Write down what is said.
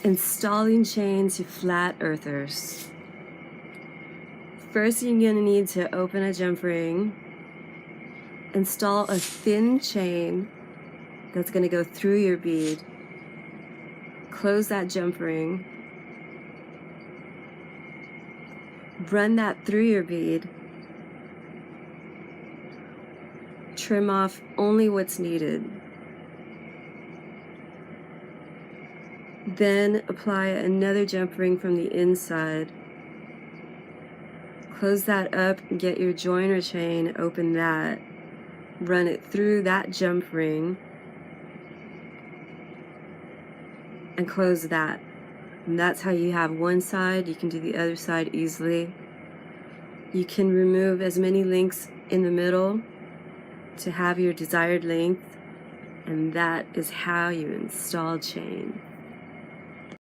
Installing chain to flat earthers. First, you're going to need to open a jump ring, install a thin chain that's going to go through your bead, close that jump ring, run that through your bead, trim off only what's needed. Then apply another jump ring from the inside. Close that up, get your joiner chain, open that, run it through that jump ring, and close that. And that's how you have one side. You can do the other side easily. You can remove as many links in the middle to have your desired length, and that is how you install chain.